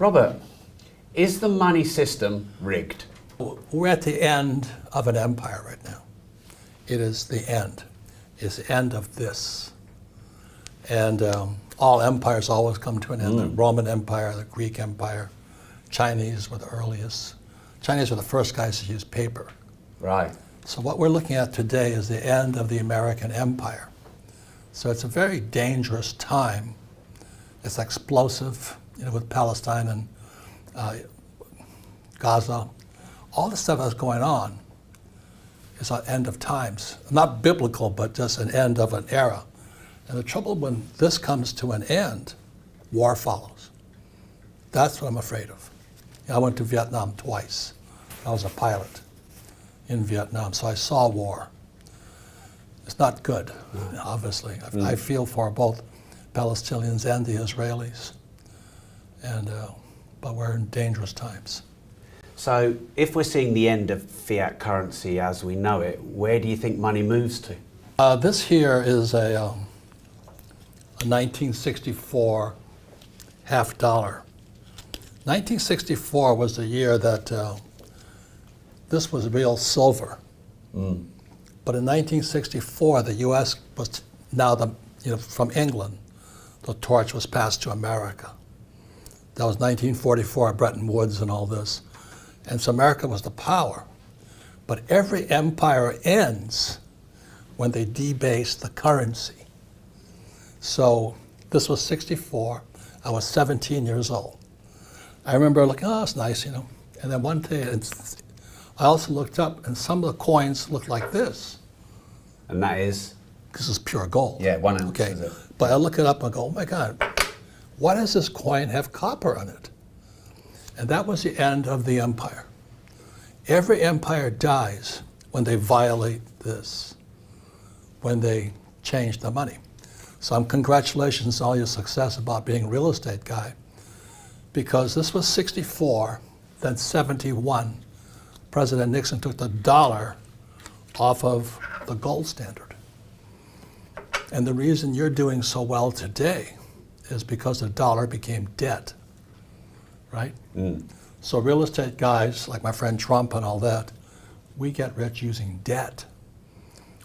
Robert, is the money system rigged? We're at the end of an empire right now. It is the end. It's the end of this. And all empires always come to an end. The Roman Empire, the Greek Empire, Chinese were the earliest. Chinese were the first guys to use paper. Right. So what we're looking at today is the end of the American Empire. So it's a very dangerous time. It's explosive, with Palestine and Gaza. All the stuff that's going on is an end of times. Not biblical, but just an end of an era. And the trouble when this comes to an end, war follows. That's what I'm afraid of. I went to Vietnam twice. I was a pilot in Vietnam, so I saw war. It's not good, obviously. I feel for both Palestinians and the Israelis, but we're in dangerous times. So if we're seeing the end of fiat currency as we know it, where do you think money moves to? This here is a 1964 half dollar. 1964 was the year that this was real silver. But in 1964, the U.S. was now from England, the torch was passed to America. That was 1944, Bretton Woods and all this. And so America was the power. But every empire ends when they debase the currency. So this was 64. I was 17 years old. I remember looking, oh, it's nice, And then one day, I also looked up, and some of the coins looked like this. And that is? This is pure gold. Yeah, 1 ounce. Okay, Is it? But I look it up and go, oh my God, why does this coin have copper on it? And that was the end of the empire. Every empire dies when they violate this, when they change the money. So congratulations on all your success about being a real estate guy, because this was 64, then 71. President Nixon took the dollar off of the gold standard. And the reason you're doing so well today is because the dollar became debt, right? So real estate guys, like my friend Trump and all that, we get rich using debt.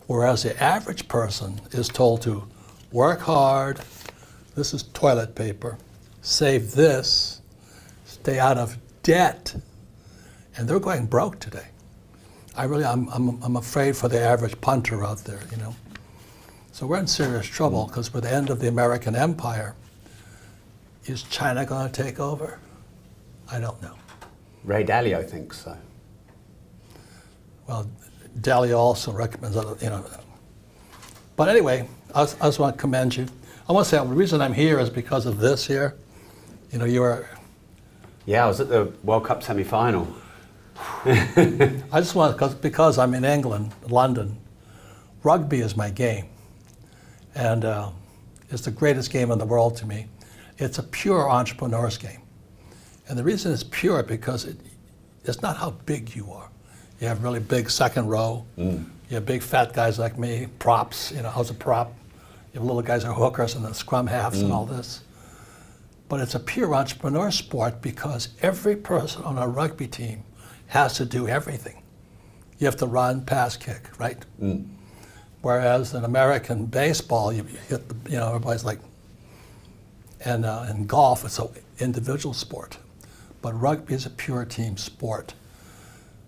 Whereas the average person is told to work hard, this is toilet paper, save this, stay out of debt. And they're going broke today. I'm afraid for the average punter out there, So we're in serious trouble because we're the end of the American Empire. Is China going to take over? I don't know. Ray Dalio thinks so. Well, Dalio also recommends other, But anyway, I just want to commend you. I want to say the reason I'm here is because of this here. You were. Yeah, I was at the World Cup semi-final. I just want to, because I'm in England, London, rugby is my game. And it's the greatest game in the world to me. It's a pure entrepreneur's game. And the reason it's pure because it's not how big you are. You have really big second row. You have big fat guys like me, props, I was a prop. You have little guys who are hookers and the scrum halves and all this. But it's a pure entrepreneur sport because every person on a rugby team has to do everything. You have to run, pass, kick, right? Whereas in American baseball, you hit everybody's like, and in golf, it's an individual sport. But rugby is a pure team sport.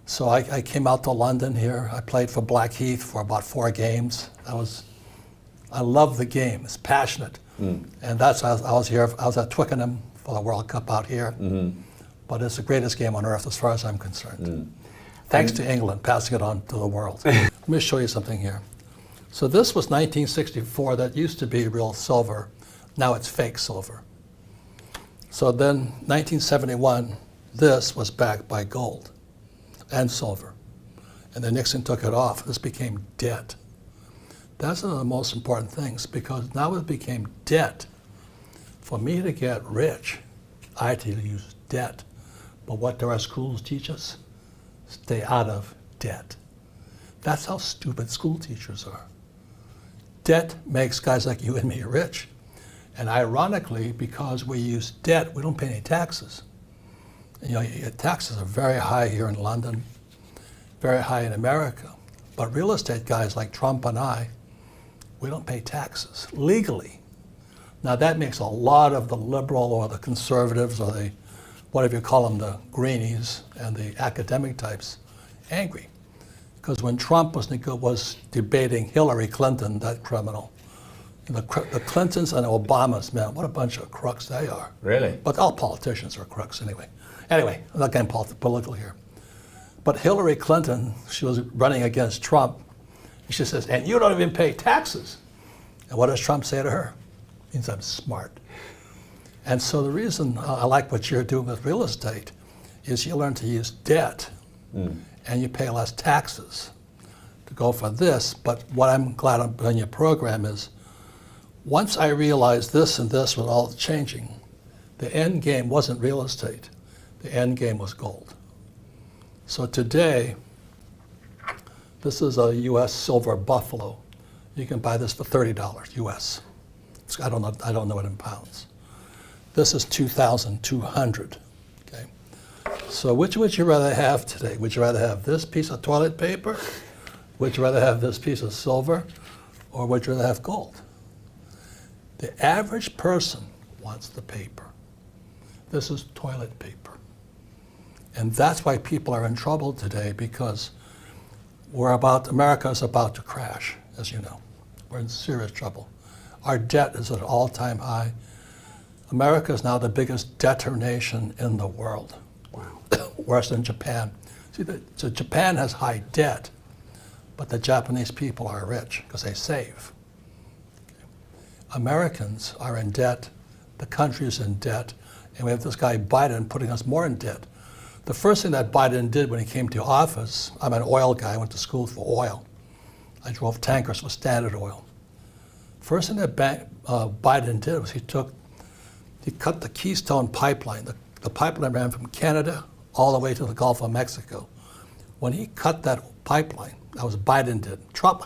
So I came out to London here. I played for Blackheath for about 4 games. I love the game. It's passionate. And I was here. I was at Twickenham for the World Cup out here. But it's the greatest game on earth as far as I'm concerned. Thanks to England passing it on to the world. Let me show you something here. So this was 1964. That used to be real silver. Now it's fake silver. So then 1971, this was backed by gold and silver. And then Nixon took it off. This became debt. That's one of the most important things because now it became debt. For me to get rich, I had to use debt. But what do our schools teach us? Stay out of debt. That's how stupid school teachers are. Debt makes guys like you and me rich. And ironically, because we use debt, we don't pay any taxes. You know, taxes are very high here in London, very high in America. But real estate guys like Trump and I, we don't pay taxes legally. Now that makes a lot of the liberal or the conservatives or the, whatever you call them, the greenies and the academic types, angry. Because when Trump was debating Hillary Clinton, that criminal, the Clintons and Obamas, man, what a bunch of crooks they are. Really? But all politicians are crooks anyway. Anyway, I'm not getting political here. But Hillary Clinton, she was running against Trump. And she says, and you don't even pay taxes. And what does Trump say to her? He means I'm smart. And so the reason I like what you're doing with real estate is you learn to use debt and you pay less taxes to go for this. But what I'm glad on your program is once I realized this and this was all changing, the end game wasn't real estate. The end game was gold. So today, this is a U.S. silver buffalo. You can buy this for $30 U.S. I don't know it in pounds. This is 2,200. Okay. So which would you rather have today? Would you rather have this piece of toilet paper? Would you rather have this piece of silver? Or would you rather have gold? The average person wants the paper. This is toilet paper. And that's why people are in trouble today, because America is about to crash, as you know. We're in serious trouble. Our debt is at an all-time high. America is now the biggest debtor nation in the world. Wow. Worse than Japan. See, so Japan has high debt, but the Japanese people are rich because they save. Americans are in debt, the country's in debt, and we have this guy Biden putting us more in debt. The first thing that Biden did when he came to office, I'm an oil guy, I went to school for oil. I drove tankers with Standard Oil. First thing that Biden did was he cut the Keystone pipeline. The pipeline ran from Canada all the way to the Gulf of Mexico. When he cut that pipeline, that was Biden did. Trump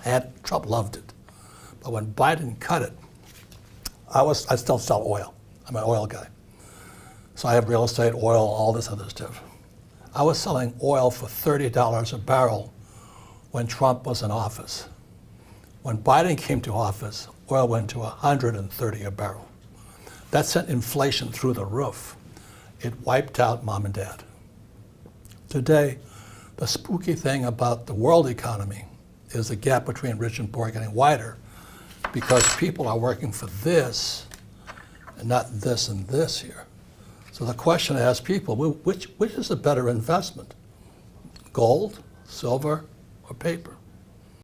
loved it. But when Biden cut it, I still sell oil. I'm an oil guy. So I have real estate, oil, all this other stuff. I was selling oil for $30 a barrel when Trump was in office. When Biden came to office, oil went to $130 a barrel. That sent inflation through the roof. It wiped out mom and dad. Today, the spooky thing about the world economy is the gap between rich and poor getting wider, because people are working for this and not this and this here. So the question I ask people, which is a better investment? Gold, silver, or paper?